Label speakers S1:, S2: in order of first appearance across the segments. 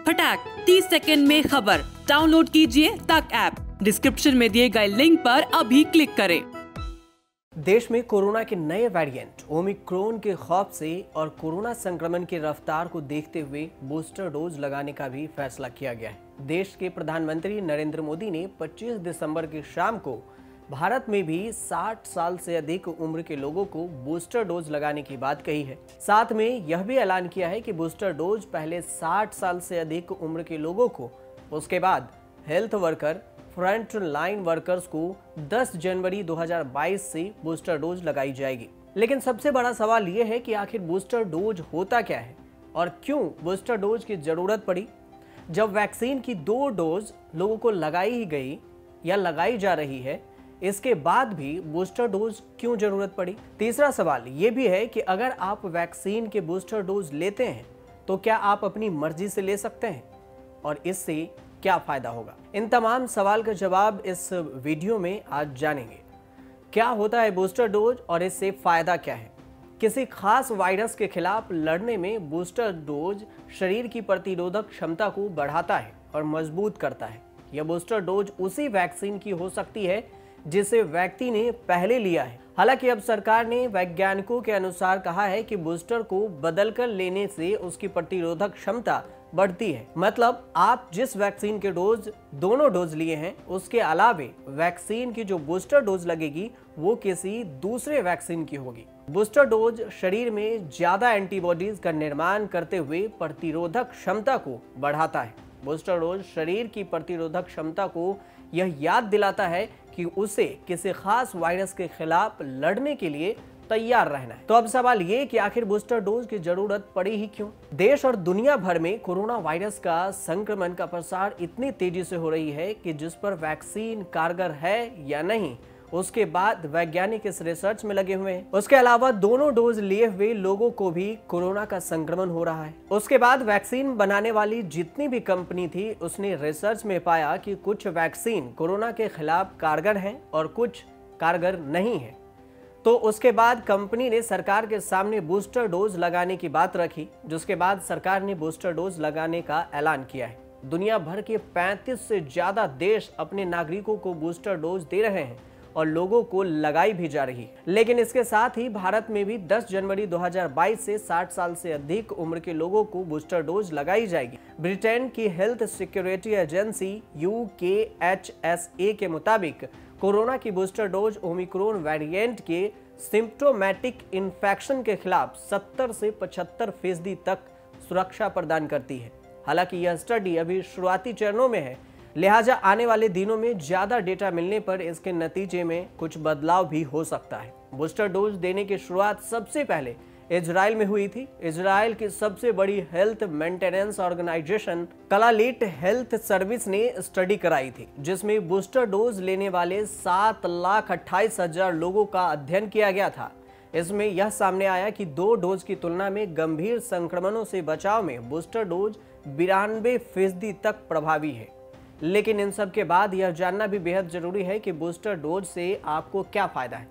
S1: फटाक 30 सेकंड में खबर। डाउनलोड कीजिए तक ऐप। डिस्क्रिप्शन में दिए गए लिंक पर अभी क्लिक करें।
S2: देश में कोरोना के नए वेरिएंट ओमिक्रॉन के खौफ से और कोरोना संक्रमण की रफ्तार को देखते हुए बूस्टर डोज लगाने का भी फैसला किया गया है। देश के प्रधानमंत्री नरेंद्र मोदी ने 25 दिसंबर की शाम को भारत में भी 60 साल से अधिक उम्र के लोगों को बूस्टर डोज लगाने की बात कही है। साथ में यह भी ऐलान किया है कि बूस्टर डोज पहले 60 साल से अधिक उम्र के लोगों को, उसके बाद health worker, front line workers को 10 जनवरी 2022 से बूस्टर डोज लगाई जाएगी। लेकिन सबसे बड़ा सवाल यह है कि आखिर बूस्टर डोज होता क्या है और क्यों बूस्टर डोज की जरूरत पड़ी, जब वैक्सीन की 2 डोज लोगों को लगाई ही गई या लगाई जा रही है, इसके बाद भी बूस्टर डोज क्यों जरूरत पड़ी। तीसरा सवाल ये भी है कि अगर आप वैक्सीन के बूस्टर डोज लेते हैं तो क्या आप अपनी मर्जी से ले सकते हैं और इससे क्या फायदा होगा। इन तमाम सवाल का जवाब इस वीडियो में आज जानेंगे। क्या होता है बूस्टर डोज और इससे फायदा क्या है। किसी खास वायरस के खिलाफ लड़ने में बूस्टर डोज शरीर की प्रतिरोधक क्षमता को बढ़ाता है और मजबूत करता है। यह बूस्टर डोज उसी वैक्सीन की हो सकती है जिसे व्यक्ति ने पहले लिया है। हालांकि अब सरकार ने वैज्ञानिकों के अनुसार कहा है कि बूस्टर को बदलकर लेने से उसकी प्रतिरोधक क्षमता बढ़ती है। मतलब आप जिस वैक्सीन के डोज दोनों डोज लिए हैं, उसके अलावे वैक्सीन की जो बूस्टर डोज लगेगी वो किसी दूसरे वैक्सीन की होगी। बूस्टर डोज शरीर में ज्यादा एंटीबॉडीज का निर्माण करते हुए प्रतिरोधक क्षमता को बढ़ाता है। बूस्टर डोज शरीर की प्रतिरोधक क्षमता को यह याद दिलाता है कि उसे किसी खास वायरस के खिलाफ लड़ने के लिए तैयार रहना है। तो अब सवाल ये कि आखिर बूस्टर डोज की जरूरत पड़ी ही क्यों। देश और दुनिया भर में कोरोना वायरस का संक्रमण का प्रसार इतनी तेजी से हो रही है कि जिस पर वैक्सीन कारगर है या नहीं, उसके बाद वैज्ञानिक इस रिसर्च में लगे हुए हैं। उसके अलावा दोनों डोज लिए हुए लोगों को भी कोरोना का संक्रमण हो रहा है। उसके बाद वैक्सीन बनाने वाली जितनी भी कंपनी थी, उसने रिसर्च में पाया कि कुछ वैक्सीन कोरोना के खिलाफ कारगर हैं और कुछ कारगर नहीं है। तो उसके बाद कंपनी ने सरकार के सामने बूस्टर डोज लगाने की बात रखी, जिसके बाद सरकार ने बूस्टर डोज लगाने का ऐलान किया है। दुनिया भर के 35 से ज्यादा देश अपने नागरिकों को बूस्टर डोज दे रहे हैं और लोगों को लगाई भी जा रही है। लेकिन इसके साथ ही भारत में भी 10 जनवरी 2022 से 60 साल से अधिक उम्र के लोगों को बूस्टर डोज लगाई जाएगी। ब्रिटेन की हेल्थ सिक्योरिटी एजेंसी UKHSA के मुताबिक कोरोना की बूस्टर डोज ओमिक्रॉन वेरिएंट के सिम्प्टोमेटिक इन्फेक्शन के खिलाफ 70 से 75% तक सुरक्षा प्रदान करती है। हालांकि यह स्टडी अभी शुरुआती चरणों में है, लिहाजा आने वाले दिनों में ज्यादा डेटा मिलने पर इसके नतीजे में कुछ बदलाव भी हो सकता है। बूस्टर डोज देने की शुरुआत सबसे पहले इजराइल में हुई थी। इजराइल की सबसे बड़ी health maintenance organization Clalit health service ने स्टडी कराई थी, जिसमें बूस्टर डोज लेने वाले 7,28,000 लोगों का अध्ययन किया गया था। इसमें यह सामने आया कि 2 डोज की तुलना में गंभीर संक्रमणों से बचाव में बूस्टर डोज 92% तक प्रभावी है। लेकिन इन सब के बाद यह जानना भी बेहद जरूरी है कि बूस्टर डोज से आपको क्या फायदा है,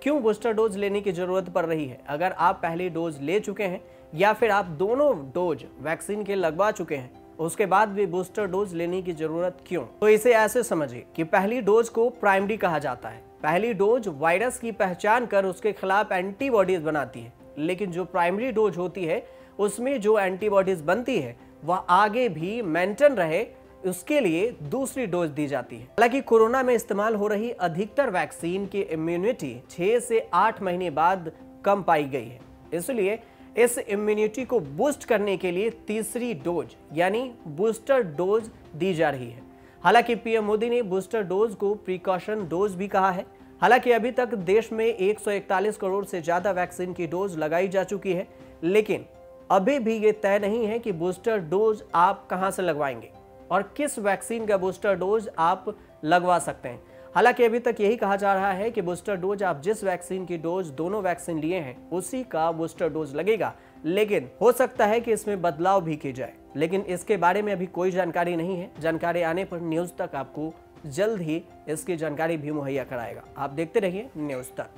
S2: क्यों बूस्टर डोज लेने की जरूरत पड़ रही है। अगर आप पहली डोज ले चुके हैं या फिर आप दोनों डोज वैक्सीन के लगवा चुके हैं, उसके बाद भी बूस्टर डोज लेने की जरूरत क्यों। तो इसे ऐसे समझिए कि पहली डोज को प्राइमरी कहा जाता है। पहली डोज वायरस की पहचान कर उसके खिलाफ एंटीबॉडीज बनाती है, लेकिन जो प्राइमरी डोज होती है उसमें जो एंटीबॉडीज बनती है वह आगे भी मेंटेन रहे, उसके लिए दूसरी डोज दी जाती है। हालांकि कोरोना में इस्तेमाल हो रही अधिकतर वैक्सीन की इम्यूनिटी 6 से 8 महीने बाद कम पाई गई है, इसलिए इस इम्यूनिटी को बूस्ट करने के लिए तीसरी डोज यानी बूस्टर डोज दी जा रही है। हालांकि पीएम मोदी ने बूस्टर डोज को प्रिकॉशन डोज भी कहा है। हालांकि अभी तक देश में 141 करोड़ से ज्यादा वैक्सीन की डोज लगाई जा चुकी है, लेकिन अभी भी ये तय नहीं है कि बूस्टर डोज आप कहां से लगवाएंगे और किस वैक्सीन का बूस्टर डोज आप लगवा सकते हैं। हालांकि अभी तक यही कहा जा रहा है कि बूस्टर डोज आप जिस वैक्सीन की डोज दोनों वैक्सीन लिए हैं उसी का बूस्टर डोज लगेगा, लेकिन हो सकता है कि इसमें बदलाव भी की जाए। लेकिन इसके बारे में अभी कोई जानकारी नहीं है। जानकारी आने पर न्यूज तक आपको जल्द ही इसकी जानकारी भी मुहैया कराएगा। आप देखते रहिए न्यूज तक।